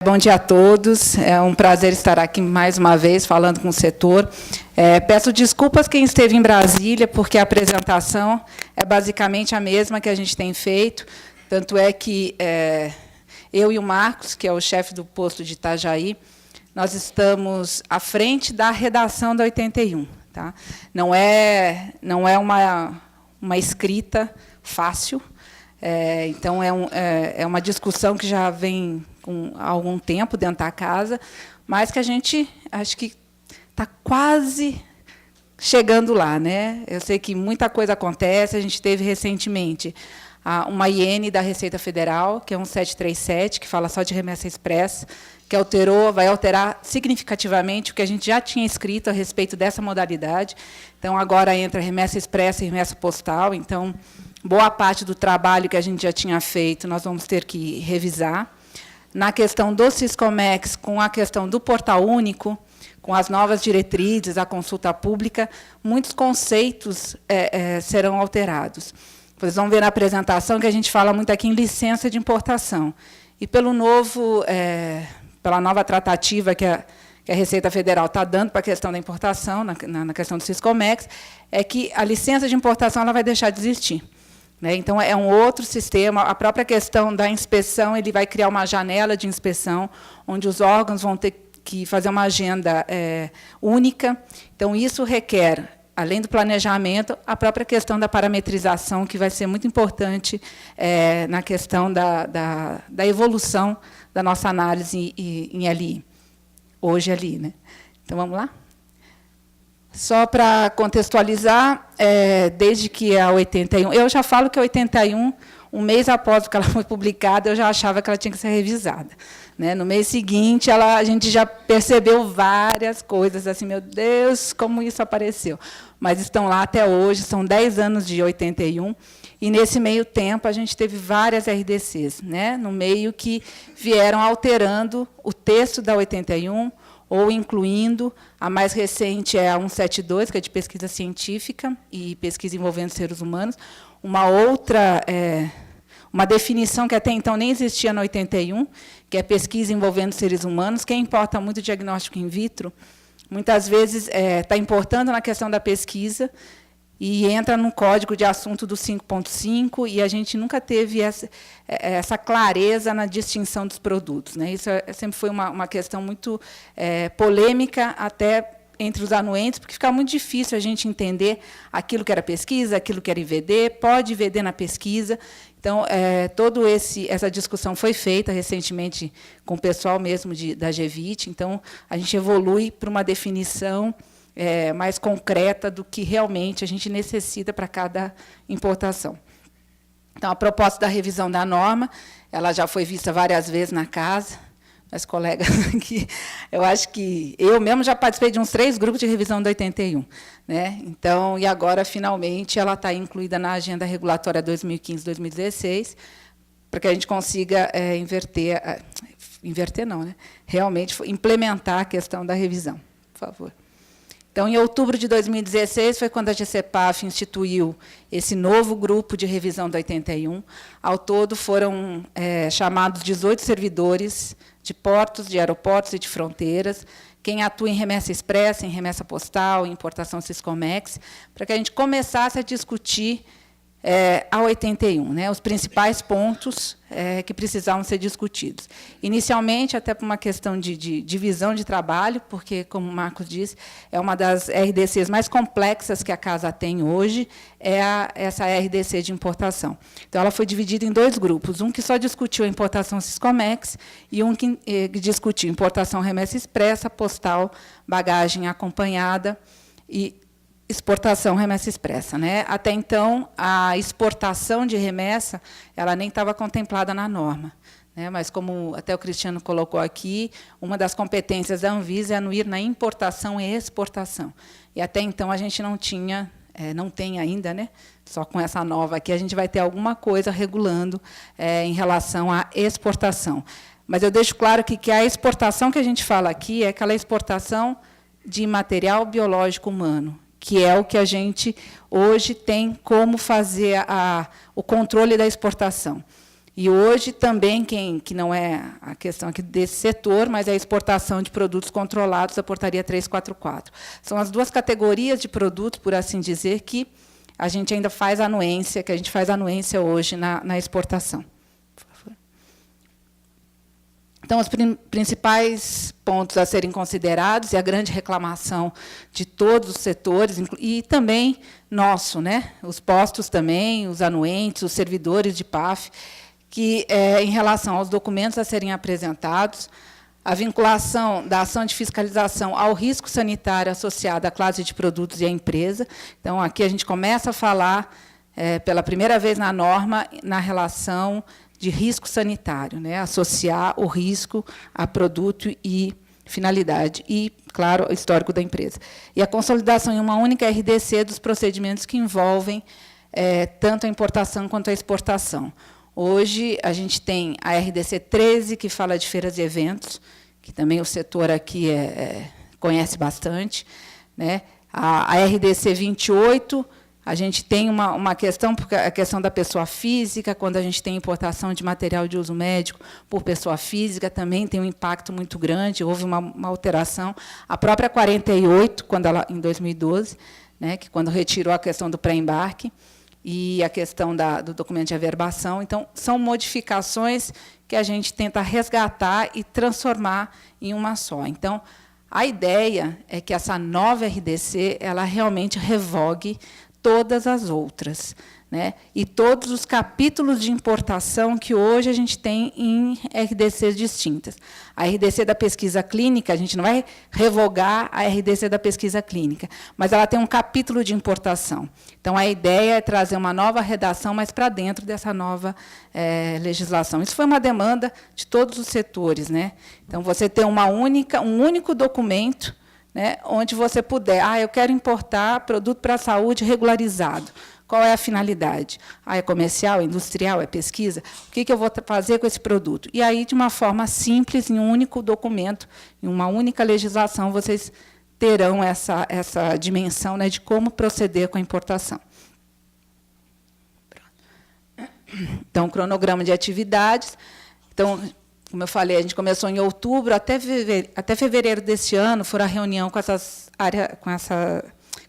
Bom dia a todos. É um prazer estar aqui mais uma vez falando com o setor. Peço desculpas quem esteve em Brasília, porque a apresentação é basicamente a mesma que a gente tem feito. Tanto é que eu e o Marcos, que é o chefe do posto de Itajaí, nós estamos à frente da redação da 81. Tá? Não é uma escrita fácil. Então, é uma discussão que já vem há algum tempo dentro da casa, mas que a gente, acho que está quase chegando lá, né? Eu sei que muita coisa acontece, a gente teve recentemente uma IN da Receita Federal, que é 1737, que fala só de remessa expressa, que vai alterar significativamente o que a gente já tinha escrito a respeito dessa modalidade. Então, agora entra remessa expressa e remessa postal. Então, boa parte do trabalho que a gente já tinha feito, nós vamos ter que revisar. Na questão do Siscomex, com a questão do portal único, com as novas diretrizes, a consulta pública, muitos conceitos serão alterados. Vocês vão ver na apresentação que a gente fala muito aqui em licença de importação. E pela nova tratativa que a Receita Federal está dando para a questão da importação, na questão do Siscomex, é que a licença de importação ela vai deixar de existir. Então, é um outro sistema. A própria questão da inspeção, ele vai criar uma janela de inspeção, onde os órgãos vão ter que fazer uma agenda única. Então, isso requer, além do planejamento, a própria questão da parametrização, que vai ser muito importante na questão da evolução da nossa análise em LI, hoje LI. Né? Então, vamos lá? Só para contextualizar, desde que a 81... Eu já falo que a 81, um mês após que ela foi publicada, eu já achava que ela tinha que ser revisada. Né? No mês seguinte, a gente já percebeu várias coisas, assim, meu Deus, como isso apareceu. Mas estão lá até hoje, são 10 anos de 81, e, nesse meio tempo, a gente teve várias RDCs, né? No meio que vieram alterando o texto da 81, ou incluindo, a mais recente é a 172, que é de pesquisa científica e pesquisa envolvendo seres humanos, uma outra, uma definição que até então nem existia na 81, que é pesquisa envolvendo seres humanos. Quem importa muito o diagnóstico in vitro, muitas vezes está importando na questão da pesquisa, e entra no código de assunto do 5.5, e a gente nunca teve essa clareza na distinção dos produtos. Né? Isso sempre foi uma questão muito polêmica, até entre os anuentes, porque fica muito difícil a gente entender aquilo que era pesquisa, aquilo que era IVD, pode IVD na pesquisa. Então, toda essa discussão foi feita recentemente com o pessoal mesmo da GVIT. Então, a gente evolui para uma definição mais concreta do que realmente a gente necessita para cada importação. Então, a proposta da revisão da norma, ela já foi vista várias vezes na casa. Meus colegas aqui, eu acho que eu mesmo já participei de uns 3 grupos de revisão da 81. Né? Então, e agora, finalmente, ela está incluída na agenda regulatória 2015-2016, para que a gente consiga inverter não, né? Realmente implementar a questão da revisão. Por favor. Então, em outubro de 2016, foi quando a GCPAF instituiu esse novo grupo de revisão da 81. Ao todo, foram chamados 18 servidores de portos, de aeroportos e de fronteiras, quem atua em remessa expressa, em remessa postal, em importação Siscomex, para que a gente começasse a discutir a 81, né, os principais pontos que precisavam ser discutidos. Inicialmente, até por uma questão de divisão de trabalho, porque, como o Marcos disse, é uma das RDCs mais complexas que a casa tem hoje, essa RDC de importação. Então, ela foi dividida em 2 grupos, um que só discutiu a importação Siscomex e um que discutiu importação remessa expressa, postal, bagagem acompanhada e exportação remessa expressa. Né? Até então, a exportação de remessa ela nem estava contemplada na norma. Né? Mas, como até o Cristiano colocou aqui, uma das competências da Anvisa é anuir na importação e exportação. E, até então, a gente não tinha, não tem ainda, né? Só com essa nova aqui, a gente vai ter alguma coisa regulando em relação à exportação. Mas eu deixo claro que a exportação que a gente fala aqui é aquela exportação de material biológico humano, que é o que a gente hoje tem como fazer o controle da exportação. E hoje também, que não é a questão aqui desse setor, mas é a exportação de produtos controlados, a portaria 344. São as duas categorias de produtos, por assim dizer, que a gente ainda faz anuência, que a gente faz anuência hoje na exportação. Então, os principais pontos a serem considerados, e a grande reclamação de todos os setores, e também nosso, né? Os postos também, os anuentes, os servidores de PAF, que, em relação aos documentos a serem apresentados, a vinculação da ação de fiscalização ao risco sanitário associado à classe de produtos e à empresa. Então, aqui a gente começa a falar, pela primeira vez na norma, na relação de risco sanitário, né? Associar o risco a produto e finalidade, e, claro, o histórico da empresa. E a consolidação em uma única RDC dos procedimentos que envolvem tanto a importação quanto a exportação. Hoje, a gente tem a RDC 13, que fala de feiras e eventos, que também o setor aqui conhece bastante, né? A RDC 28, a gente tem uma questão, porque a questão da pessoa física, quando a gente tem importação de material de uso médico por pessoa física, também tem um impacto muito grande, houve uma alteração. A própria 48, em 2012, né, que quando retirou a questão do pré-embarque, e a questão do documento de averbação. Então, são modificações que a gente tenta resgatar e transformar em uma só. Então, a ideia é que essa nova RDC ela realmente revogue todas as outras, né? E todos os capítulos de importação que hoje a gente tem em RDCs distintas. A RDC da pesquisa clínica, a gente não vai revogar a RDC da pesquisa clínica, mas ela tem um capítulo de importação. Então, a ideia é trazer uma nova redação, mas para dentro dessa nova legislação. Isso foi uma demanda de todos os setores, né? Então, você ter um único documento, né, onde você puder, eu quero importar produto para a saúde regularizado. Qual é a finalidade? É comercial, é industrial, é pesquisa? O que eu vou fazer com esse produto? E aí, de uma forma simples, em um único documento, em uma única legislação, vocês terão essa dimensão, né, de como proceder com a importação. Então, cronograma de atividades. Então, como eu falei, a gente começou em outubro, até fevereiro deste ano, foi a reunião com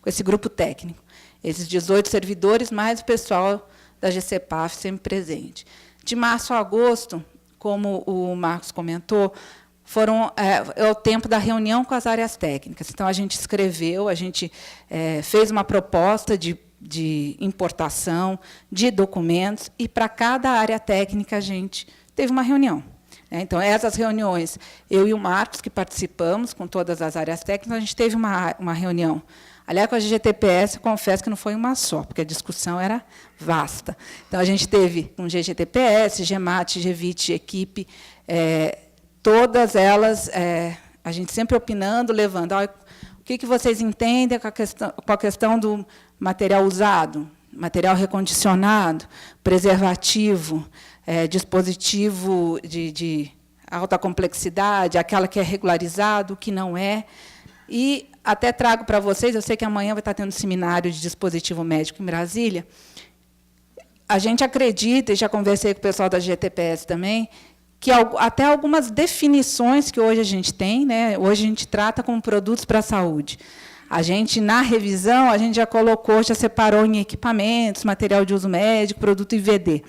esse grupo técnico. Esses 18 servidores, mais o pessoal da GCPAF sempre presente. De março a agosto, como o Marcos comentou, é o tempo da reunião com as áreas técnicas. Então, a gente escreveu, a gente fez uma proposta de importação, de documentos, e para cada área técnica a gente teve uma reunião. Então, essas reuniões, eu e o Marcos, que participamos com todas as áreas técnicas, a gente teve uma reunião. Aliás, com a GGTPS, eu confesso que não foi uma só, porque a discussão era vasta. Então, a gente teve com GGTPS, GEMAT, GEVIT, equipe, todas elas, a gente sempre opinando, levando. O que vocês entendem com a questão do material usado, material recondicionado, preservativo, dispositivo de alta complexidade, aquela que é regularizado, o que não é. E até trago para vocês, eu sei que amanhã vai estar tendo um seminário de dispositivo médico em Brasília. A gente acredita, e já conversei com o pessoal da GTPS também, que até algumas definições que hoje a gente tem, né, hoje a gente trata como produtos para a saúde. A gente, na revisão, a gente já colocou, já separou em equipamentos, material de uso médico, produto IVD.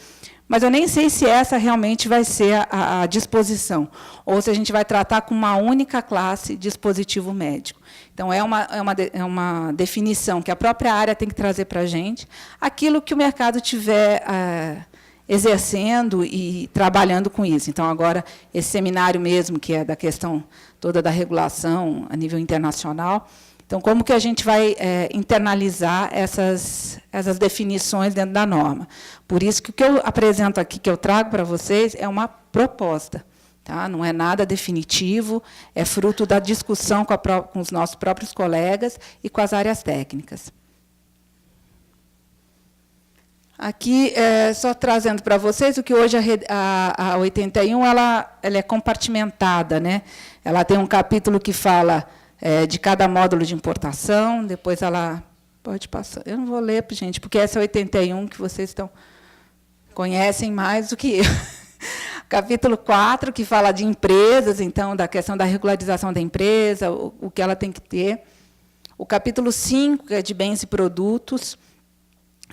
Mas eu nem sei se essa realmente vai ser a disposição, ou se a gente vai tratar com uma única classe dispositivo médico. Então, é uma definição que a própria área tem que trazer para a gente, aquilo que o mercado estiver exercendo e trabalhando com isso. Então, agora, esse seminário mesmo, que é da questão toda da regulação a nível internacional. Então, como que a gente vai internalizar essas definições dentro da norma? Por isso que o que eu apresento aqui, que eu trago para vocês, é uma proposta. Tá? Não é nada definitivo, é fruto da discussão com os nossos próprios colegas e com as áreas técnicas. Aqui, só trazendo para vocês o que hoje a 81 ela é compartimentada, né? Ela tem um capítulo que fala de cada módulo de importação, depois ela... Pode passar. Eu não vou ler, gente, porque essa é 81 que vocês estão... conhecem mais do que eu. Capítulo 4, que fala de empresas, então, da questão da regularização da empresa, o que ela tem que ter. O capítulo 5, que é de bens e produtos.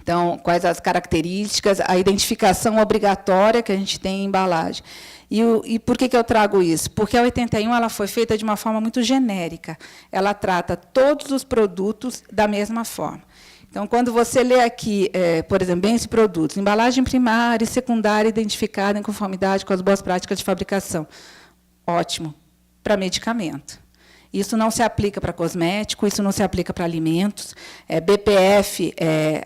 Então, quais as características, a identificação obrigatória que a gente tem em embalagem. E por que eu trago isso? Porque a 81 ela foi feita de uma forma muito genérica. Ela trata todos os produtos da mesma forma. Então, quando você lê aqui, por exemplo, bens e produtos, embalagem primária e secundária identificada em conformidade com as boas práticas de fabricação. Ótimo. Para medicamento. Isso não se aplica para cosmético, isso não se aplica para alimentos. BPF,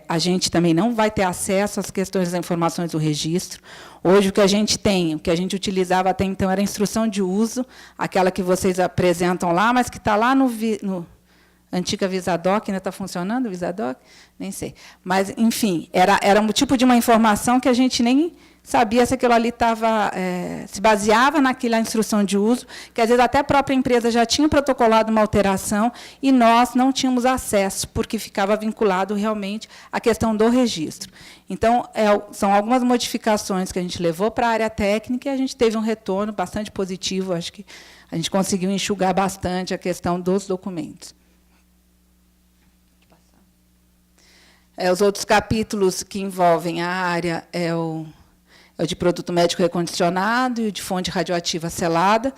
a gente também não vai ter acesso às questões das informações do registro. Hoje, o que a gente tem, o que a gente utilizava até então, era a instrução de uso, aquela que vocês apresentam lá, mas que está lá no antiga Visadoc, ainda está funcionando o Visadoc? Nem sei. Mas, enfim, era um tipo de uma informação que a gente nem sabia se aquilo ali se baseava naquela instrução de uso, que às vezes até a própria empresa já tinha protocolado uma alteração e nós não tínhamos acesso, porque ficava vinculado realmente à questão do registro. Então, são algumas modificações que a gente levou para a área técnica e a gente teve um retorno bastante positivo. Acho que a gente conseguiu enxugar bastante a questão dos documentos. Os outros capítulos que envolvem a área é o de produto médico recondicionado e o de fonte radioativa selada,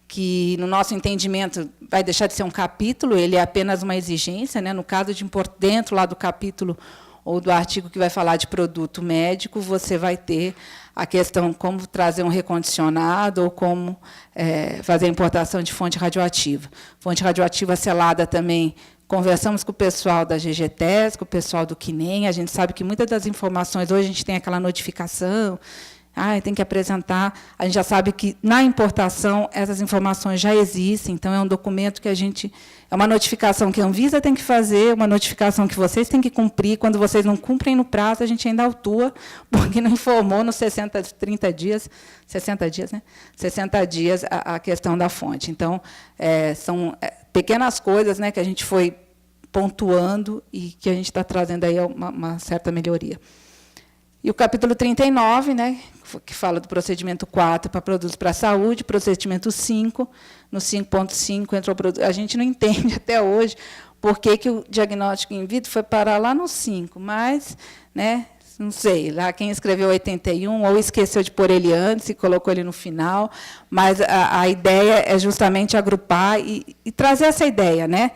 que, no nosso entendimento, vai deixar de ser um capítulo, ele é apenas uma exigência, né? No caso de dentro lá do capítulo ou do artigo que vai falar de produto médico, você vai ter a questão como trazer um recondicionado ou como fazer a importação de fonte radioativa. Fonte radioativa selada também. Conversamos com o pessoal da GGTES, com o pessoal do CNEM, a gente sabe que muitas das informações, hoje a gente tem aquela notificação, tem que apresentar, a gente já sabe que, na importação, essas informações já existem, então é um documento que é uma notificação que a Anvisa tem que fazer, uma notificação que vocês têm que cumprir, quando vocês não cumprem no prazo, a gente ainda autua, porque não informou nos 60 dias, né? 60 dias a questão da fonte. Então, são pequenas coisas, né, que a gente foi pontuando e que a gente está trazendo aí uma certa melhoria. E o capítulo 39, né, que fala do procedimento 4 para produtos para a saúde, procedimento 5, no 5.5 entrou o produto. A gente não entende até hoje por que o diagnóstico in vitro foi parar lá no 5, mas, né, não sei, lá quem escreveu 81 ou esqueceu de pôr ele antes e colocou ele no final, mas a ideia é justamente agrupar e trazer essa ideia, né?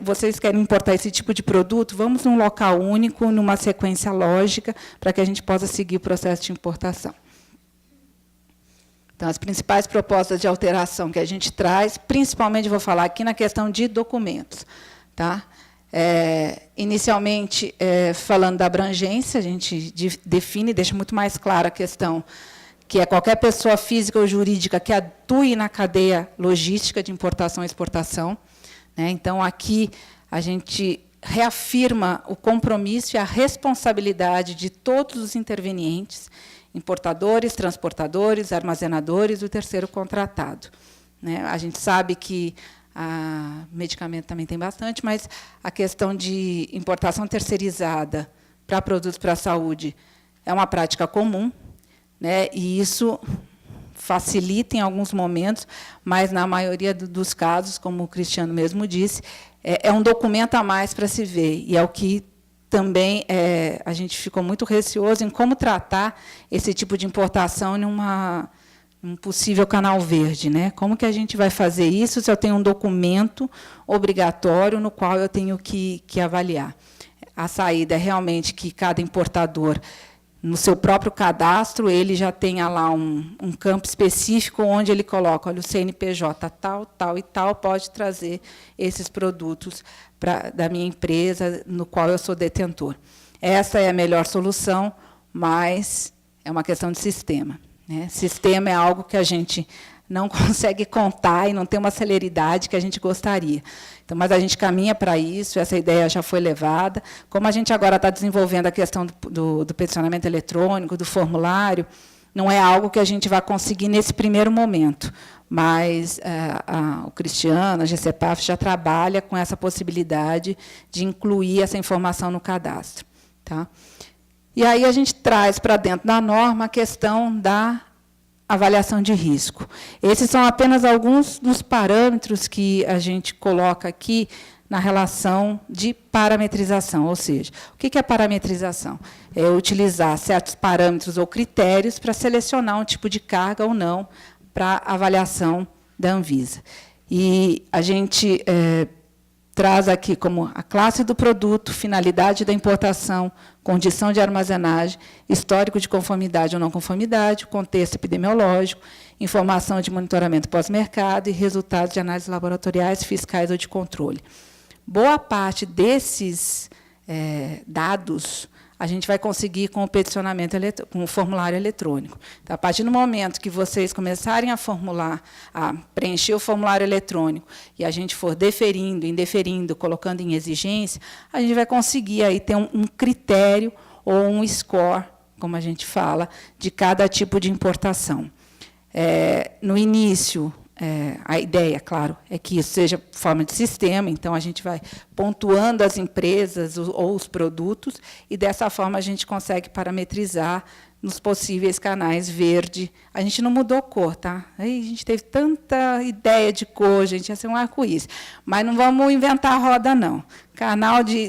Vocês querem importar esse tipo de produto? Vamos num local único, numa sequência lógica, para que a gente possa seguir o processo de importação. Então, as principais propostas de alteração que a gente traz, principalmente, vou falar aqui na questão de documentos. Tá? Inicialmente, falando da abrangência, a gente define, deixa muito mais clara a questão que é qualquer pessoa física ou jurídica que atue na cadeia logística de importação e exportação. Então, aqui, a gente reafirma o compromisso e a responsabilidade de todos os intervenientes, importadores, transportadores, armazenadores e o terceiro contratado. A gente sabe que medicamento também tem bastante, mas a questão de importação terceirizada para produtos para a saúde é uma prática comum, e isso facilita em alguns momentos, mas, na maioria dos casos, como o Cristiano mesmo disse, é um documento a mais para se ver, e é o que também a gente ficou muito receoso em como tratar esse tipo de importação num possível canal verde. Como que a gente vai fazer isso se eu tenho um documento obrigatório no qual eu tenho que avaliar? A saída é realmente que cada importador, no seu próprio cadastro, ele já tenha lá um campo específico onde ele coloca, olha, o CNPJ tal, tal e tal pode trazer esses produtos da minha empresa, no qual eu sou detentor. Essa é a melhor solução, mas é uma questão de sistema. Sistema é algo que a gente não consegue contar e não tem uma celeridade que a gente gostaria. Então, mas a gente caminha para isso, essa ideia já foi levada. Como a gente agora está desenvolvendo a questão do peticionamento eletrônico, do formulário, não é algo que a gente vai conseguir nesse primeiro momento, mas o Cristiano, a GCPAF, já trabalha com essa possibilidade de incluir essa informação no cadastro. Tá? E aí a gente traz para dentro da norma a questão da avaliação de risco. Esses são apenas alguns dos parâmetros que a gente coloca aqui na relação de parametrização, ou seja, o que é parametrização? É utilizar certos parâmetros ou critérios para selecionar um tipo de carga ou não para avaliação da Anvisa. E a gente traz aqui como a classe do produto, finalidade da importação, condição de armazenagem, histórico de conformidade ou não conformidade, contexto epidemiológico, informação de monitoramento pós-mercado e resultados de análises laboratoriais, fiscais ou de controle. Boa parte desses dados a gente vai conseguir com o peticionamento, com o formulário eletrônico. Então, a partir do momento que vocês começarem a preencher o formulário eletrônico e a gente for deferindo, indeferindo, colocando em exigência, a gente vai conseguir aí ter um critério ou um score, como a gente fala, de cada tipo de importação. No início, a ideia, claro, é que isso seja forma de sistema, então a gente vai pontuando as empresas ou os produtos, e dessa forma a gente consegue parametrizar nos possíveis canais verde. A gente não mudou cor, tá? Aí a gente teve tanta ideia de cor, gente, ia ser um arco-íris. Mas não vamos inventar a roda, não.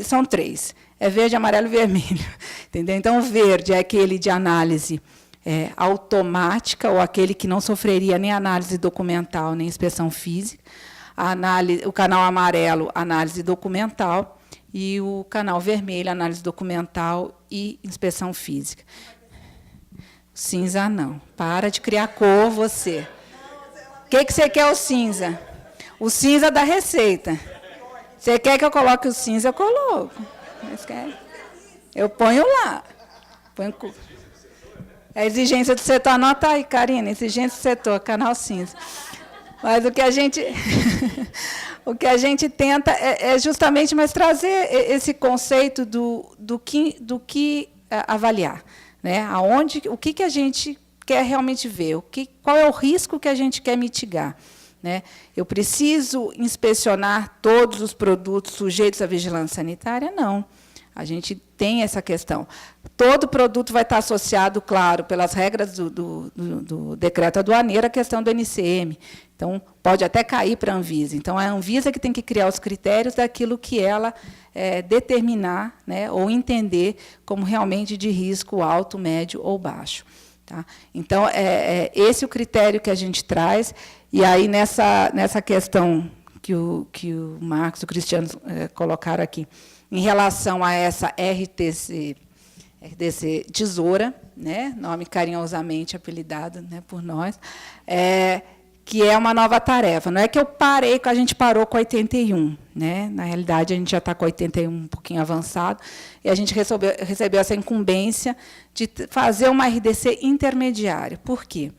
São 3. É verde, amarelo e vermelho. Entendeu? Então, o verde é aquele de análise automática, ou aquele que não sofreria nem análise documental, nem inspeção física. O canal amarelo, análise documental, e o canal vermelho, análise documental e inspeção física. Cinza, não. Para de criar cor, você. O que você quer, o cinza? O cinza da Receita. Você quer que eu coloque o cinza, eu coloco. Eu ponho lá. A exigência do setor, anota aí, Karina, exigência do setor, canal cinza. Mas o que a gente, tenta é justamente trazer esse conceito do que avaliar, né? O que a gente quer realmente ver, qual é o risco que a gente quer mitigar, né? Eu preciso inspecionar todos os produtos sujeitos à vigilância sanitária? Não. A gente tem essa questão. Todo produto vai estar associado, claro, pelas regras do decreto aduaneiro, à questão do NCM. Então, pode até cair para a Anvisa. Então, é a Anvisa que tem que criar os critérios daquilo que ela determinar, né, ou entender como realmente de risco alto, médio ou baixo. Tá? Então, esse é o critério que a gente traz. E aí, nessa questão que o Marcos e o Cristiano colocaram aqui, em relação a essa RTC Tesoura, né, nome carinhosamente apelidado, né, por nós, que é uma nova tarefa. Não é que a gente parou com a 81, né? Na realidade, a gente já está com a 81 um pouquinho avançado, e a gente recebeu essa incumbência de fazer uma RDC intermediária. Por quê?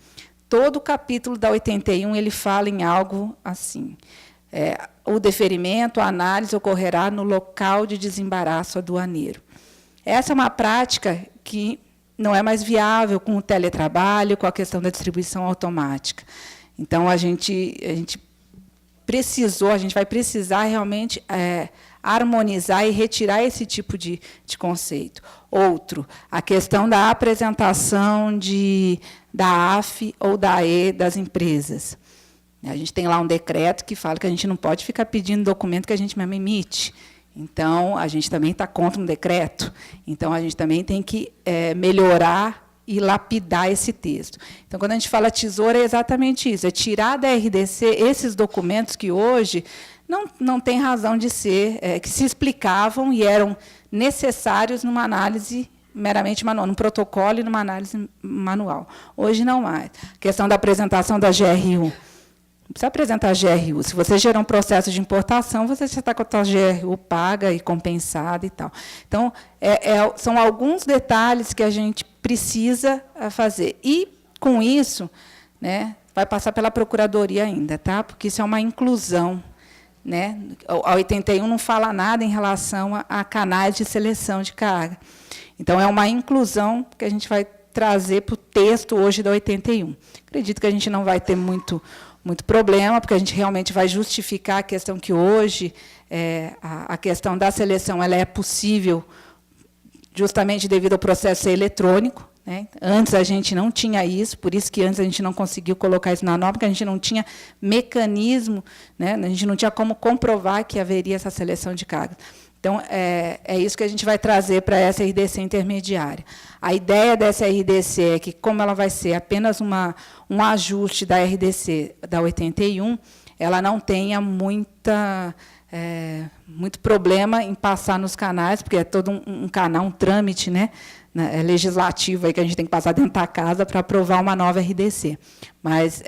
Todo o capítulo da 81 ele fala em algo assim: o deferimento, a análise ocorrerá no local de desembaraço aduaneiro. Essa é uma prática que não é mais viável com o teletrabalho, com a questão da distribuição automática. Então, a gente vai precisar realmente harmonizar e retirar esse tipo de conceito. Outro, a questão da apresentação da AF ou da AE das empresas. A gente tem lá um decreto que fala que a gente não pode ficar pedindo documento que a gente mesmo emite. Então, a gente também está contra um decreto. Então, a gente também tem que melhorar e lapidar esse texto. Então, quando a gente fala tesoura, é exatamente isso, é tirar da RDC esses documentos que hoje não tem razão de ser, que se explicavam e eram necessários numa análise meramente manual, num protocolo e numa análise manual. Hoje, não mais. A questão da apresentação da GRU. Não precisa apresentar a GRU. Se você gerar um processo de importação, você já está com a sua GRU paga e compensada e tal. Então, são alguns detalhes que a gente precisa fazer. E, com isso, né, vai passar pela Procuradoria ainda, tá? Porque isso é uma inclusão. Né? A 81 não fala nada em relação a canais de seleção de carga. Então, é uma inclusão que a gente vai trazer para o texto hoje da 81. Acredito que a gente não vai ter muito problema, porque a gente realmente vai justificar a questão que hoje a questão da seleção ela é possível justamente devido ao processo ser eletrônico, né? Antes a gente não tinha isso, por isso que antes a gente não conseguiu colocar isso na norma, porque a gente não tinha mecanismo, né? A gente não tinha como comprovar que haveria essa seleção de cargas. Então, é isso que a gente vai trazer para essa RDC intermediária. A ideia dessa RDC é que, como ela vai ser apenas um ajuste da RDC da 81, ela não tenha muito problema em passar nos canais, porque é todo um canal, um trâmite, né, legislativo aí que a gente tem que passar dentro da casa para aprovar uma nova RDC. Mas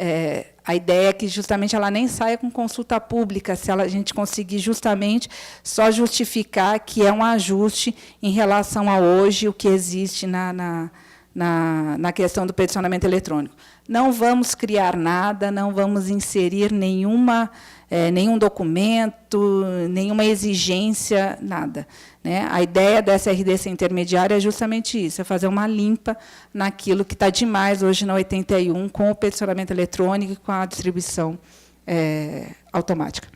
a ideia é que justamente ela nem saia com consulta pública, se a gente conseguir justamente só justificar que é um ajuste em relação a hoje, o que existe na questão do peticionamento eletrônico. Não vamos criar nada, não vamos inserir nenhum documento, nenhuma exigência, nada, né? A ideia dessa RDC intermediária é justamente isso, é fazer uma limpa naquilo que está demais hoje na 81, com o peticionamento eletrônico e com a distribuição automática.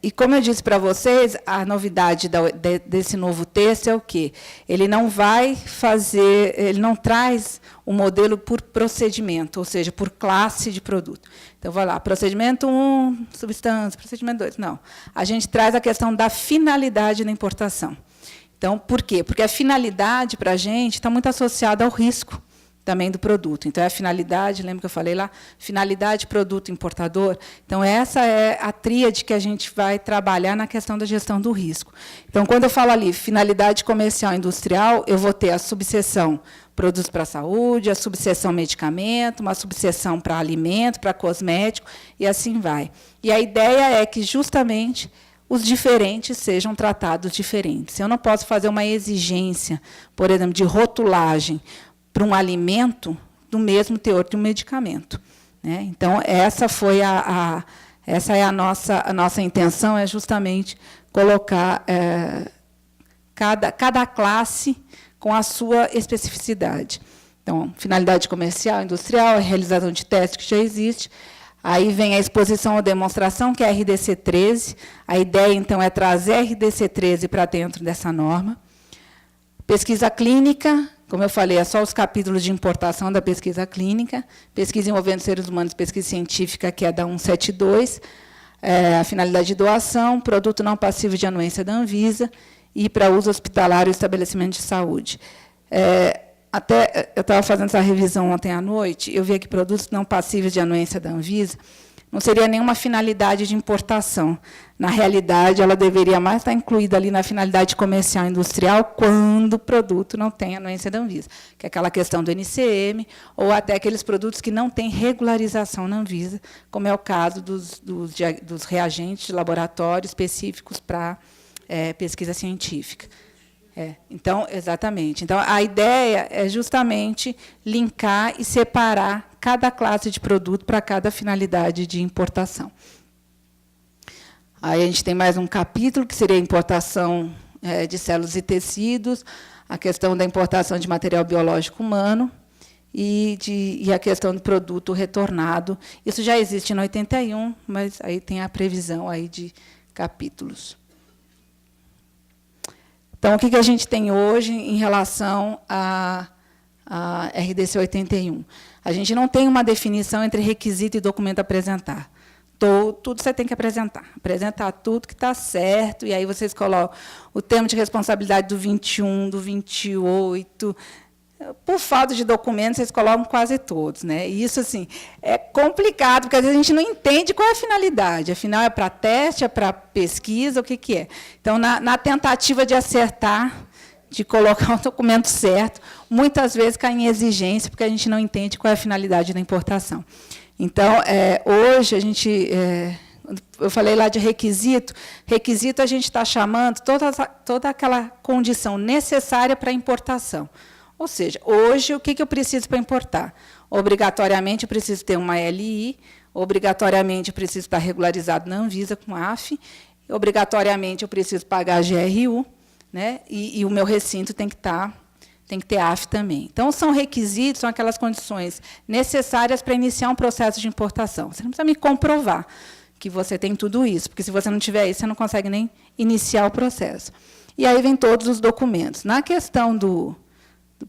E, como eu disse para vocês, a novidade desse novo texto é o quê? Ele não traz o modelo por procedimento, ou seja, por classe de produto. Então, vai lá, procedimento 1, substância, procedimento 2. Não. A gente traz a questão da finalidade da importação. Então, por quê? Porque a finalidade, para a gente, está muito associada ao risco também do produto. Então, é a finalidade, lembra que eu falei lá? Finalidade, produto, importador. Então, essa é a tríade que a gente vai trabalhar na questão da gestão do risco. Então, quando eu falo ali finalidade comercial e industrial, eu vou ter a subseção produtos para a saúde, a subseção medicamento, uma subseção para alimento, para cosmético, e assim vai. E a ideia é que, justamente, os diferentes sejam tratados diferentes. Eu não posso fazer uma exigência, por exemplo, de rotulagem para um alimento do mesmo teor de um medicamento, né? Então, essa é a nossa intenção, é justamente colocar cada classe com a sua especificidade. Então, finalidade comercial, industrial, a realização de teste que já existe. Aí vem a exposição ou demonstração, que é a RDC 13. A ideia, então, é trazer a RDC 13 para dentro dessa norma. Pesquisa clínica, como eu falei, é só os capítulos de importação da pesquisa clínica. Pesquisa envolvendo seres humanos, pesquisa científica, que é da 172. A finalidade de doação, produto não passivo de anuência da Anvisa, e para uso hospitalar e estabelecimento de saúde. Até eu estava fazendo essa revisão ontem à noite, eu vi que produtos não passíveis de anuência da Anvisa não seria nenhuma finalidade de importação. Na realidade, ela deveria mais estar incluída ali na finalidade comercial e industrial quando o produto não tem anuência da Anvisa, que é aquela questão do NCM, ou até aqueles produtos que não têm regularização na Anvisa, como é o caso dos reagentes de laboratório específicos para pesquisa científica. Então, exatamente. Então, a ideia é justamente linkar e separar cada classe de produto para cada finalidade de importação. Aí a gente tem mais um capítulo, que seria a importação de células e tecidos, a questão da importação de material biológico humano e a questão do produto retornado. Isso já existe no 81, mas aí tem a previsão aí de capítulos. Então, o que a gente tem hoje em relação à RDC 81? A gente não tem uma definição entre requisito e documento a apresentar. Tudo você tem que apresentar. Apresentar tudo que está certo, e aí vocês colocam o termo de responsabilidade do 21, do 28. Por falta de documentos, vocês colocam quase todos, né? E isso, assim, é complicado, porque, às vezes, a gente não entende qual é a finalidade. Afinal, é para teste, é para pesquisa, o que é? Então, na tentativa de acertar, de colocar o documento certo, muitas vezes cai em exigência, porque a gente não entende qual é a finalidade da importação. Então, hoje, a gente... eu falei lá de requisito. Requisito, a gente está chamando toda aquela condição necessária para a importação. Ou seja, hoje, o que eu preciso para importar? Obrigatoriamente, eu preciso ter uma LI, obrigatoriamente, eu preciso estar regularizado na Anvisa com AF, obrigatoriamente, eu preciso pagar a GRU, né? E o meu recinto tem que ter AF também. Então, são requisitos, são aquelas condições necessárias para iniciar um processo de importação. Você não precisa me comprovar que você tem tudo isso, porque, se você não tiver isso, você não consegue nem iniciar o processo. E aí vem todos os documentos. Na questão do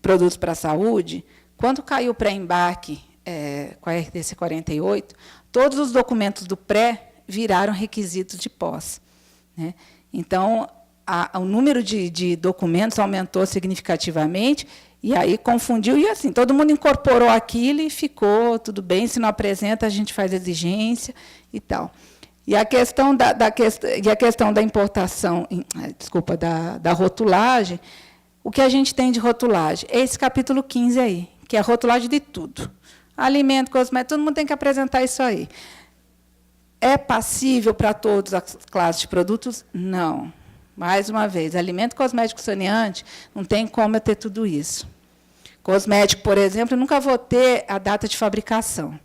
produtos para a saúde, quando caiu o pré-embarque com a RDC 48, todos os documentos do pré viraram requisitos de pós, né? Então, o número de documentos aumentou significativamente, e aí confundiu, e assim, todo mundo incorporou aquilo e ficou tudo bem, se não apresenta, a gente faz exigência e tal. E a questão da importação, desculpa, da rotulagem, o que a gente tem de rotulagem? É esse capítulo 15 aí, que é a rotulagem de tudo. Alimento, cosmético, todo mundo tem que apresentar isso aí. É passível para todas as classes de produtos? Não. Mais uma vez, alimento, cosmético, saneante, não tem como eu ter tudo isso. Cosmético, por exemplo, eu nunca vou ter a data de fabricação.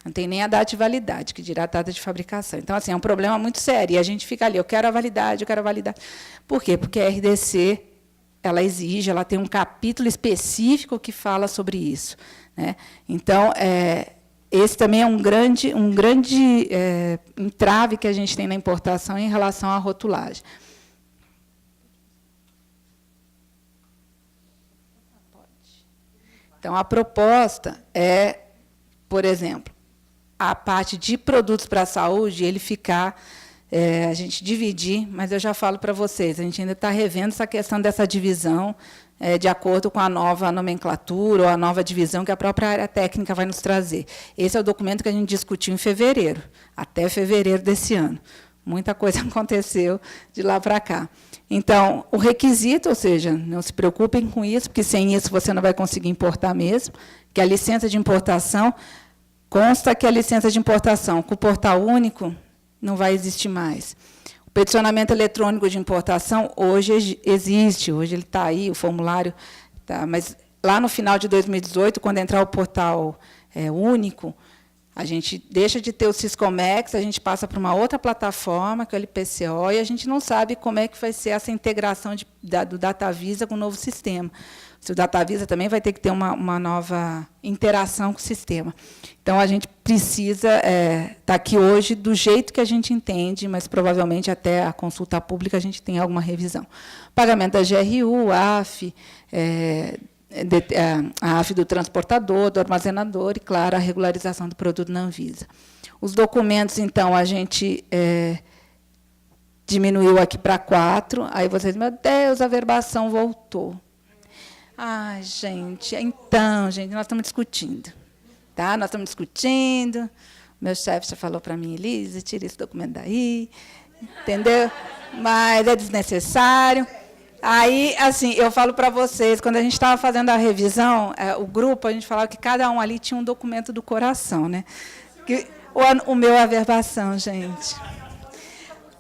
Não tem nem a data de validade, que dirá a data de fabricação. Então, assim, é um problema muito sério. E a gente fica ali, eu quero a validade, eu quero a validade. Por quê? Porque a RDC ela exige, ela tem um capítulo específico que fala sobre isso, né? Então, esse também é um grande entrave que a gente tem na importação em relação à rotulagem. Então, a proposta é, por exemplo, a parte de produtos para a saúde, ele ficar, a gente dividir, mas eu já falo para vocês, a gente ainda está revendo essa questão dessa divisão, de acordo com a nova nomenclatura ou a nova divisão que a própria área técnica vai nos trazer. Esse é o documento que a gente discutiu em fevereiro, até fevereiro desse ano. Muita coisa aconteceu de lá para cá. Então, o requisito, ou seja, não se preocupem com isso, porque sem isso você não vai conseguir importar mesmo, que a licença de importação, consta que a licença de importação com o portal único não vai existir mais. O peticionamento eletrônico de importação hoje existe, hoje ele está aí, o formulário está, mas lá no final de 2018, quando entrar o portal único, a gente deixa de ter o Siscomex, a gente passa para uma outra plataforma, que é o LPCO, e a gente não sabe como é que vai ser essa integração do DataVisa com o novo sistema. Se o DataVisa também vai ter que ter uma nova interação com o sistema. Então, a gente precisa estar aqui hoje do jeito que a gente entende, mas provavelmente até a consulta pública a gente tem alguma revisão. Pagamento da GRU, AF, a AF do transportador, do armazenador e, claro, a regularização do produto na Anvisa. Os documentos, então, a gente diminuiu aqui para 4, aí vocês, meu Deus, a verbação voltou. Ai, gente, então, gente, nós estamos discutindo. Tá? Nós estamos discutindo, meu chefe já falou para mim, Elise, tira esse documento daí, entendeu? Mas é desnecessário. Aí, assim, eu falo para vocês, quando a gente estava fazendo a revisão, o grupo, a gente falava que cada um ali tinha um documento do coração, né? O meu é a verbação, gente.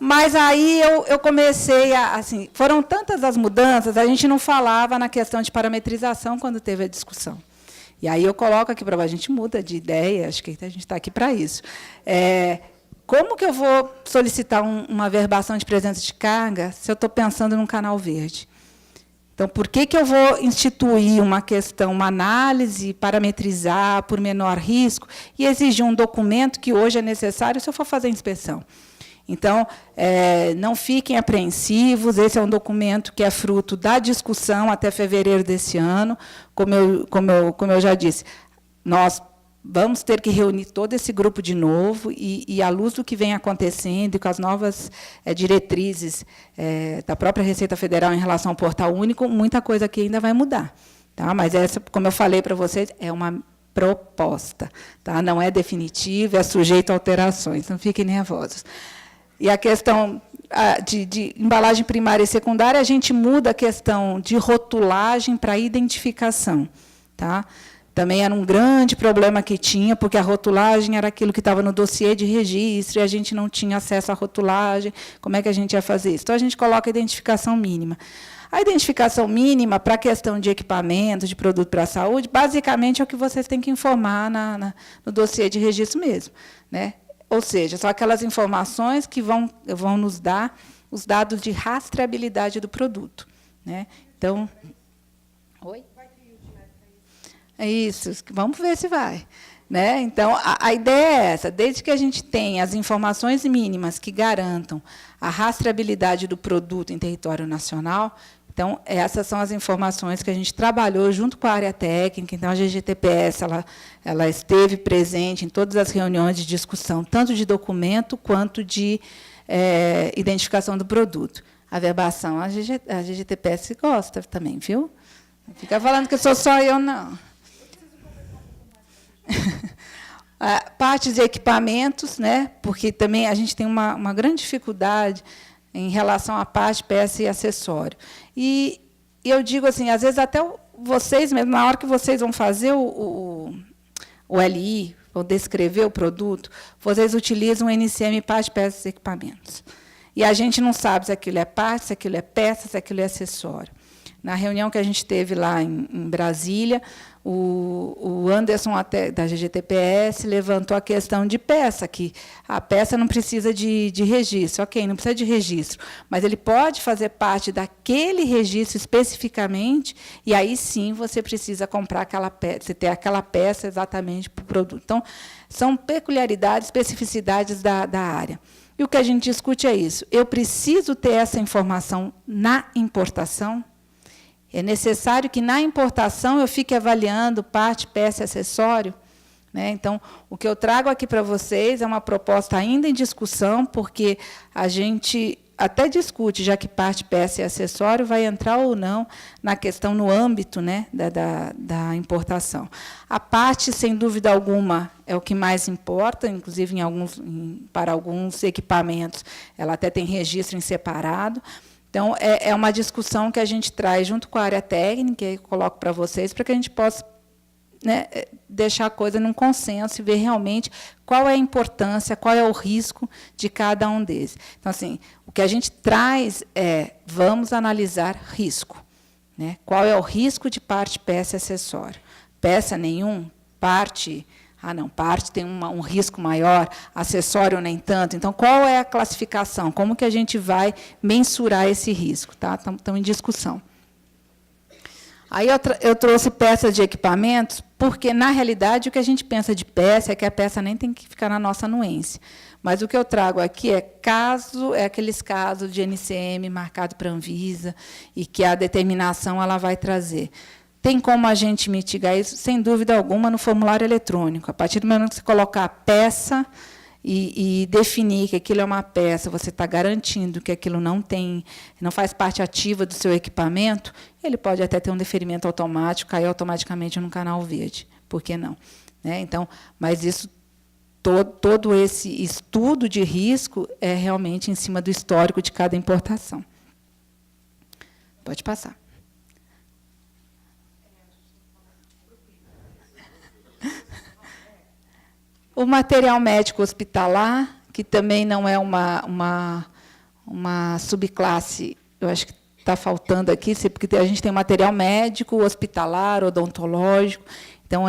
Mas aí eu comecei assim, foram tantas as mudanças, a gente não falava na questão de parametrização quando teve a discussão. E aí eu coloco aqui para a gente muda de ideia, acho que a gente está aqui para isso. Como que eu vou solicitar uma verbação de presença de carga se eu estou pensando num canal verde? Então, por que eu vou instituir uma questão, uma análise, parametrizar por menor risco e exigir um documento que hoje é necessário se eu for fazer a inspeção? Então, não fiquem apreensivos, esse é um documento que é fruto da discussão até fevereiro desse ano. Como eu já disse, nós vamos ter que reunir todo esse grupo de novo e à luz do que vem acontecendo e com as novas diretrizes da própria Receita Federal em relação ao portal único, muita coisa aqui ainda vai mudar. Tá? Mas essa, como eu falei para vocês, é uma proposta. Tá? Não é definitiva, é sujeito a alterações, não fiquem nervosos. E a questão de embalagem primária e secundária, a gente muda a questão de rotulagem para identificação. Tá? Também era um grande problema que tinha, porque a rotulagem era aquilo que estava no dossiê de registro, e a gente não tinha acesso à rotulagem. Como é que a gente ia fazer isso? Então, a gente coloca a identificação mínima. A identificação mínima, para a questão de equipamento, de produto para a saúde, basicamente é o que vocês têm que informar no dossiê de registro mesmo, né? Ou seja, são aquelas informações que vão nos dar os dados de rastreabilidade do produto, né? Então, oi? É isso, vamos ver se vai. Né? Então, a ideia é essa, desde que a gente tenha as informações mínimas que garantam a rastreabilidade do produto em território nacional, então, essas são as informações que a gente trabalhou junto com a área técnica. Então, a GGTPS ela esteve presente em todas as reuniões de discussão, tanto de documento quanto de identificação do produto. A verbação, a GGTPS gosta também, viu? Não fica falando que sou só eu, não. Partes e equipamentos, né? Porque também a gente tem uma grande dificuldade em relação à parte, peça e acessório. E eu digo assim, às vezes até vocês mesmo, na hora que vocês vão fazer o LI, vão descrever o produto, vocês utilizam o NCM parte, peças e equipamentos. E a gente não sabe se aquilo é parte, se aquilo é peça, se aquilo é acessório. Na reunião que a gente teve lá em Brasília, o Anderson, da GGTPS, levantou a questão de peça, que a peça não precisa de registro. Ok, não precisa de registro, mas ele pode fazer parte daquele registro especificamente, e aí sim você precisa comprar aquela peça, você ter aquela peça exatamente para o produto. Então, são peculiaridades, especificidades da área. E o que a gente discute é isso. Eu preciso ter essa informação na importação? É necessário que, na importação, eu fique avaliando parte, peça e acessório? Né? Então, o que eu trago aqui para vocês é uma proposta ainda em discussão, porque a gente até discute, já que parte, peça e acessório vai entrar ou não na questão, no âmbito, né, da importação. A parte, sem dúvida alguma, é o que mais importa, inclusive para alguns equipamentos, ela até tem registro em separado. Então, é uma discussão que a gente traz junto com a área técnica, e coloco para vocês, para que a gente possa, né, deixar a coisa num consenso e ver realmente qual é a importância, qual é o risco de cada um deles. Então, assim, o que a gente traz vamos analisar risco. Né? Qual é o risco de parte, peça e acessório? Peça nenhum, parte... não, parte tem um risco maior, acessório nem tanto. Então, qual é a classificação? Como que a gente vai mensurar esse risco? Tá? Estão em discussão. Aí eu trouxe peças de equipamentos, porque, na realidade, o que a gente pensa de peça é que a peça nem tem que ficar na nossa anuência. Mas o que eu trago aqui é aqueles casos de NCM marcado para a Anvisa, e que a determinação ela vai trazer. Tem como a gente mitigar isso? Sem dúvida alguma, no formulário eletrônico. A partir do momento que você colocar a peça e definir que aquilo é uma peça, você está garantindo que aquilo não faz parte ativa do seu equipamento, ele pode até ter um deferimento automático, cair automaticamente no canal verde. Por que não? Né? Então, mas isso, todo esse estudo de risco é realmente em cima do histórico de cada importação. Pode passar. O material médico hospitalar, que também não é uma subclasse, eu acho que está faltando aqui, porque a gente tem material médico, hospitalar, odontológico, então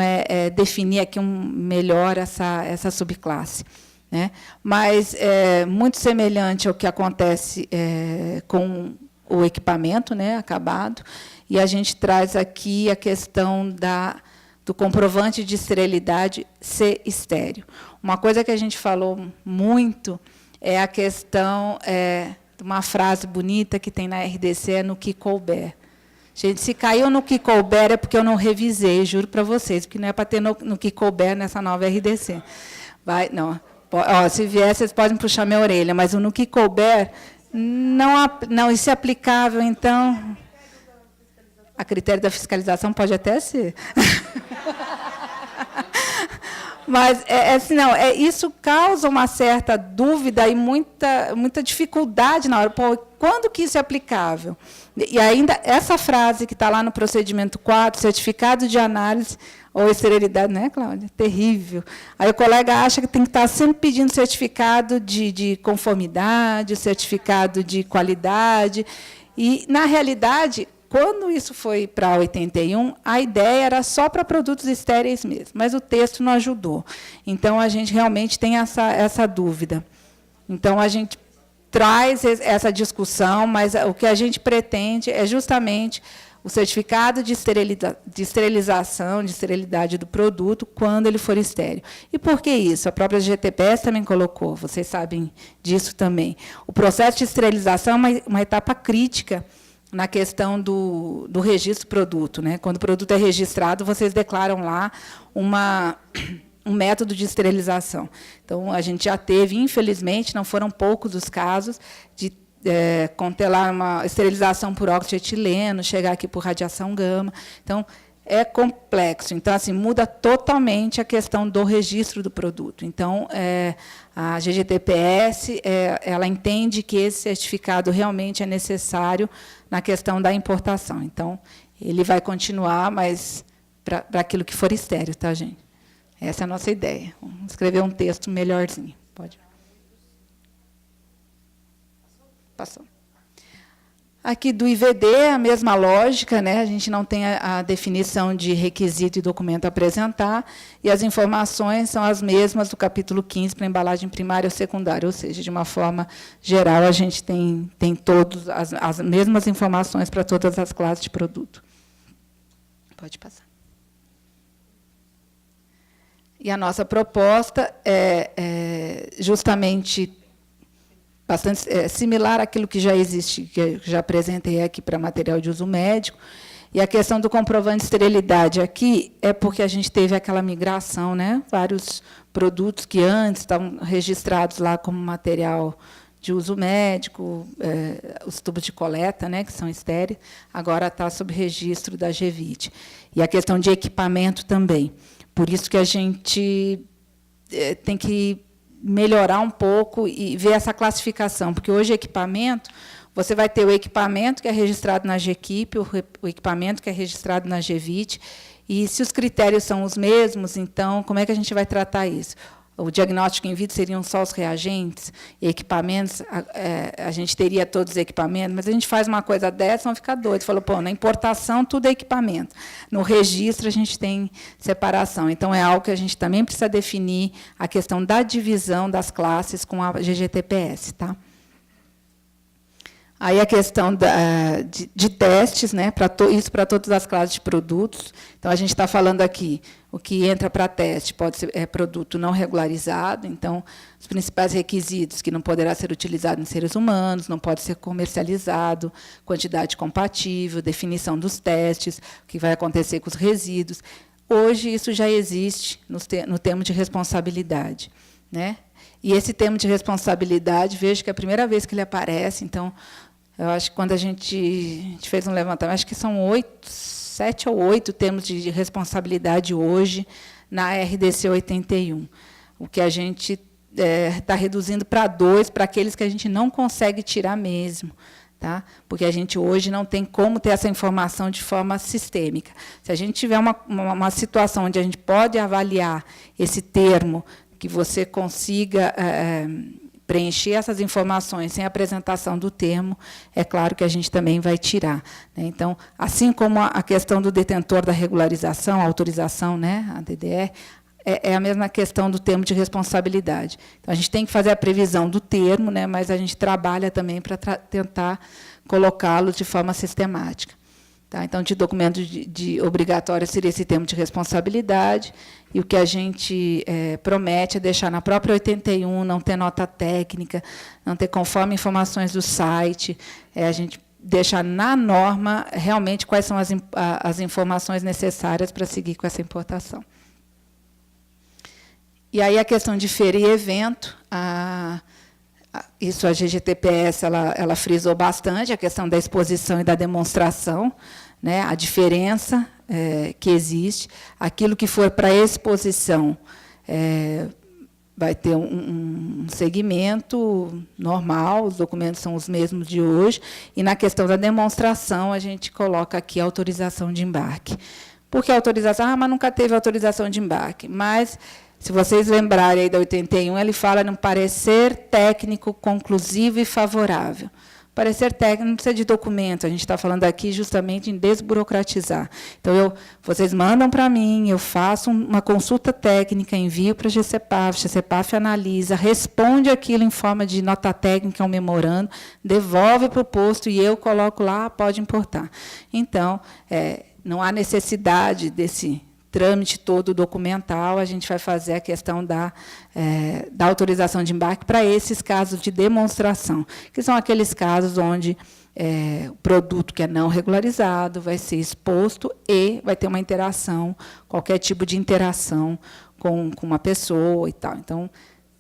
definir aqui melhor essa subclasse. Né? Mas é muito semelhante ao que acontece com o equipamento, né, acabado, e a gente traz aqui a questão do comprovante de esterilidade ser estéril. Uma coisa que a gente falou muito é a questão de uma frase bonita que tem na RDC, no que couber. Gente, se caiu no que couber é porque eu não revisei, juro para vocês, porque não é para ter no que couber nessa nova RDC. Não. Se vier, vocês podem puxar minha orelha, mas o no que couber, não, isso é aplicável, então... A critério da fiscalização pode até ser. Mas assim, isso causa uma certa dúvida e muita dificuldade na hora. Pô, quando que isso é aplicável? E ainda, essa frase que está lá no procedimento 4, certificado de análise ou esterilidade, né, Cláudia? Terrível. Aí o colega acha que tem que estar sempre pedindo certificado de conformidade, certificado de qualidade. E, na realidade, quando isso foi para 81, a ideia era só para produtos estéreis mesmo, mas o texto não ajudou. Então, a gente realmente tem essa dúvida. Então, a gente traz essa discussão, mas o que a gente pretende é justamente o certificado de esterilização, de esterilidade do produto, quando ele for estéril. E por que isso? A própria GTPS também colocou, vocês sabem disso também. O processo de esterilização é uma etapa crítica na questão do registro do produto, né? Quando o produto é registrado, vocês declaram lá um método de esterilização. Então, a gente já teve, infelizmente, não foram poucos os casos de conter lá uma esterilização por óxido de etileno, chegar aqui por radiação gama. Então, é complexo. Então, assim, muda totalmente a questão do registro do produto. Então, a GGTPS, ela entende que esse certificado realmente é necessário na questão da importação. Então, ele vai continuar, mas para aquilo que for estéril, tá, gente? Essa é a nossa ideia. Vamos escrever um texto melhorzinho. Pode. Passou. Aqui do IVD, a mesma lógica, né? A gente não tem a definição de requisito e documento a apresentar, e as informações são as mesmas do capítulo 15 para embalagem primária ou secundária, ou seja, de uma forma geral, a gente tem todas as mesmas informações para todas as classes de produto. Pode passar. E a nossa proposta é justamente bastante similar àquilo que já existe, que eu já apresentei aqui para material de uso médico. E a questão do comprovante de esterilidade aqui é porque a gente teve aquela migração, né? Vários produtos que antes estavam registrados lá como material de uso médico, os tubos de coleta, né, que são estéreis, agora está sob registro da GVIT. E a questão de equipamento também. Por isso que a gente tem que melhorar um pouco e ver essa classificação, porque hoje equipamento, você vai ter o equipamento que é registrado na GEQIP, o equipamento que é registrado na GVIT, e se os critérios são os mesmos, então, como é que a gente vai tratar isso? O diagnóstico in vitro seriam só os reagentes, equipamentos, a gente teria todos os equipamentos, mas a gente faz uma coisa dessa, vão ficar doidos. Falou, pô, na importação tudo é equipamento. No registro a gente tem separação. Então, é algo que a gente também precisa definir, a questão da divisão das classes com a GGTPS. Tá? Aí a questão de testes, né, isso para todas as classes de produtos. Então, a gente está falando aqui, o que entra para teste pode ser produto não regularizado, então, os principais requisitos, que não poderá ser utilizado em seres humanos, não pode ser comercializado, quantidade compatível, definição dos testes, o que vai acontecer com os resíduos. Hoje, isso já existe no termo de responsabilidade, né? E esse termo de responsabilidade, vejo que é a primeira vez que ele aparece, então, eu acho que quando a gente fez um levantamento, acho que são 7 ou 8 termos de responsabilidade hoje na RDC 81. O que a gente está reduzindo para 2, para aqueles que a gente não consegue tirar mesmo. Tá? Porque a gente hoje não tem como ter essa informação de forma sistêmica. Se a gente tiver uma situação onde a gente pode avaliar esse termo, que você consiga preencher essas informações sem apresentação do termo, é claro que a gente também vai tirar. Né? Então, assim como a questão do detentor da regularização, a autorização, né, a DDR, é a mesma questão do termo de responsabilidade. Então, a gente tem que fazer a previsão do termo, né, mas a gente trabalha também para tentar colocá-lo de forma sistemática. Tá? Então, de documento de obrigatório seria esse termo de responsabilidade, e o que a gente promete é deixar na própria 81, não ter nota técnica, não ter conforme informações do site, a gente deixar na norma realmente quais são as informações necessárias para seguir com essa importação. E aí a questão de feira e evento, isso a GGTPS ela frisou bastante, a questão da exposição e da demonstração, né, a diferença que existe, aquilo que for para exposição vai ter um segmento normal, os documentos são os mesmos de hoje, e na questão da demonstração a gente coloca aqui a autorização de embarque. Por que a autorização? Mas nunca teve autorização de embarque. Mas, se vocês lembrarem aí da 81, ele fala num parecer técnico conclusivo e favorável. Parecer técnico não precisa de documento, a gente está falando aqui justamente em desburocratizar. Então, vocês mandam para mim, eu faço uma consulta técnica, envio para a GCPAF analisa, responde aquilo em forma de nota técnica, um memorando, devolve para o posto e eu coloco lá, pode importar. Então, não há necessidade desse trâmite todo documental, a gente vai fazer a questão da autorização de embarque para esses casos de demonstração, que são aqueles casos onde o produto que é não regularizado vai ser exposto e vai ter uma interação, qualquer tipo de interação com uma pessoa e tal. Então,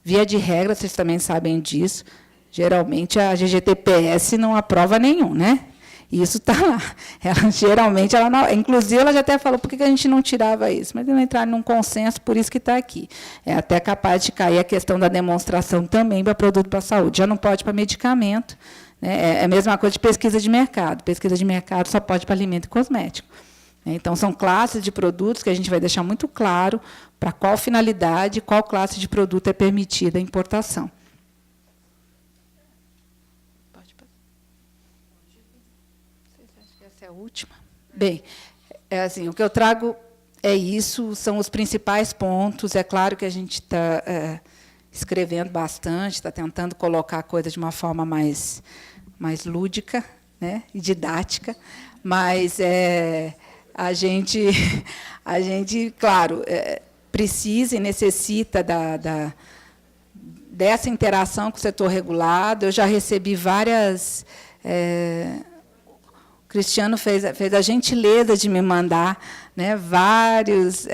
via de regra, vocês também sabem disso, geralmente a GGTPS não aprova nenhum, né? Isso está lá. Geralmente, inclusive, ela já até falou por que a gente não tirava isso, mas não entrar num consenso, por isso que está aqui. É até capaz de cair a questão da demonstração também para produto para a saúde. Já não pode para medicamento, né? É a mesma coisa de pesquisa de mercado. Pesquisa de mercado só pode para alimento e cosmético. Então, são classes de produtos que a gente vai deixar muito claro para qual finalidade, qual classe de produto é permitida a importação. Essa é a última. Bem, assim, o que eu trago é isso, são os principais pontos. É claro que a gente está escrevendo bastante, está tentando colocar a coisa de uma forma mais lúdica, né, e didática, mas a gente, claro, precisa e necessita dessa interação com o setor regulado. Eu já recebi várias... o Cristiano fez a gentileza de me mandar, né, vários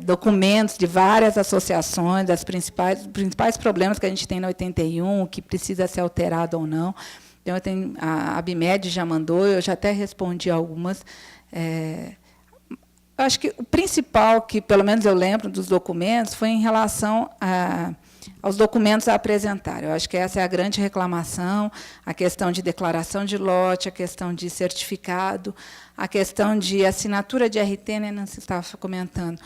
documentos de várias associações, dos principais problemas que a gente tem na 81, que precisa ser alterado ou não. Então, a Abimed já mandou, eu já até respondi algumas. Eu acho que o principal, que pelo menos eu lembro dos documentos, foi em relação aos documentos a apresentar. Eu acho que essa é a grande reclamação, a questão de declaração de lote, a questão de certificado, a questão de assinatura de RT, né, não se estava comentando.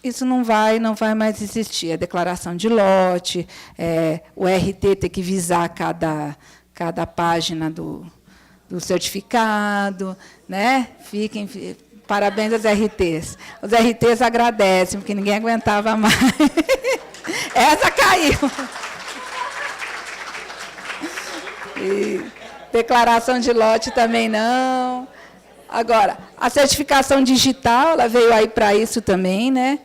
Isso não vai mais existir. A declaração de lote, o RT ter que visar cada página do certificado, né? Parabéns aos RTs. Os RTs agradecem, porque ninguém aguentava mais. Essa caiu. E declaração de lote também não. Agora, a certificação digital, ela veio aí para isso também, né?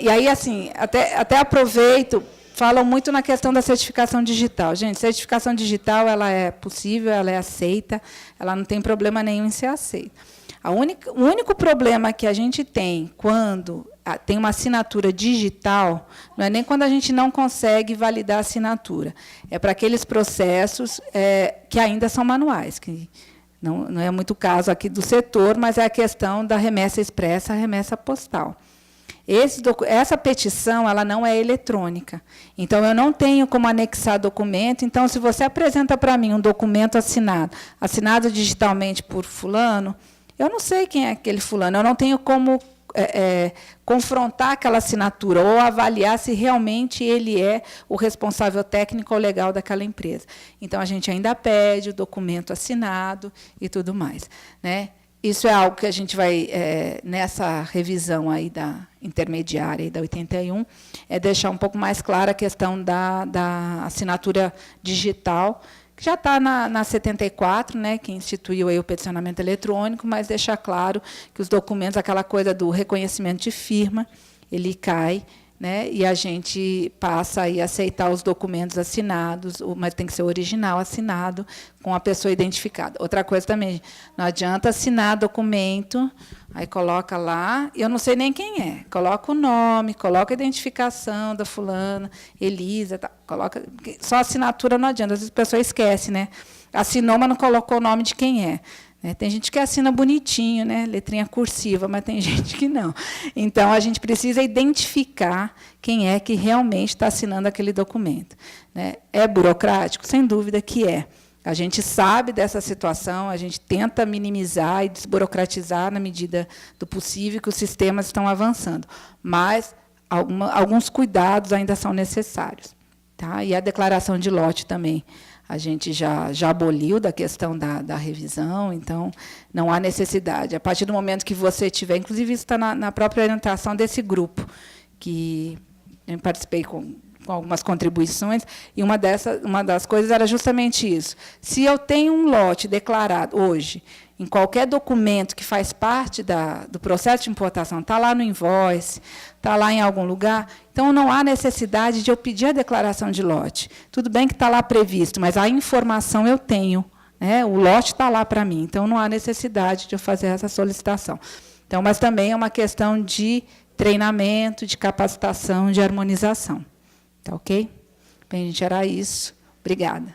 E aí, assim, até aproveito, falam muito na questão da certificação digital. Gente, certificação digital, ela é possível, ela é aceita, ela não tem problema nenhum em ser aceita. O único problema que a gente tem quando tem uma assinatura digital, não é nem quando a gente não consegue validar a assinatura, é para aqueles processos que ainda são manuais, que não é muito o caso aqui do setor, mas é a questão da remessa expressa, a remessa postal. Essa petição ela não é eletrônica. Então, eu não tenho como anexar documento. Então, se você apresenta para mim um documento assinado digitalmente por fulano, eu não sei quem é aquele fulano, eu não tenho como confrontar aquela assinatura ou avaliar se realmente ele é o responsável técnico ou legal daquela empresa. Então, a gente ainda pede o documento assinado e tudo mais, né? Isso é algo que a gente vai, nessa revisão aí da intermediária e da 81, deixar um pouco mais clara a questão da assinatura digital, que já está na 74, né, que instituiu aí o peticionamento eletrônico, mas deixar claro que os documentos, aquela coisa do reconhecimento de firma, ele cai, né, e a gente passa a aceitar os documentos assinados, mas tem que ser original assinado com a pessoa identificada. Outra coisa também, não adianta assinar documento, aí coloca lá, eu não sei nem quem é, coloca o nome, coloca a identificação da fulana, Elisa, tá, coloca, só assinatura não adianta, às vezes a pessoa esquece, né? Assinou, mas não colocou o nome de quem é. Tem gente que assina bonitinho, né, letrinha cursiva, mas tem gente que não. Então, a gente precisa identificar quem é que realmente está assinando aquele documento, né? É burocrático? Sem dúvida que é. A gente sabe dessa situação, a gente tenta minimizar e desburocratizar na medida do possível, que os sistemas estão avançando. Mas alguns cuidados ainda são necessários. Tá? E a declaração de lote também. a gente já aboliu da questão da revisão, então não há necessidade. A partir do momento que você tiver, inclusive isso está na própria orientação desse grupo, que eu participei com algumas contribuições, e uma das coisas era justamente isso. Se eu tenho um lote declarado hoje, em qualquer documento que faz parte do processo de importação, está lá no invoice, está lá em algum lugar, então não há necessidade de eu pedir a declaração de lote. Tudo bem que está lá previsto, mas a informação eu tenho, né? O lote está lá para mim, então não há necessidade de eu fazer essa solicitação. Então, mas também é uma questão de treinamento, de capacitação, de harmonização. Tá ok? Bem, gente, era isso. Obrigada.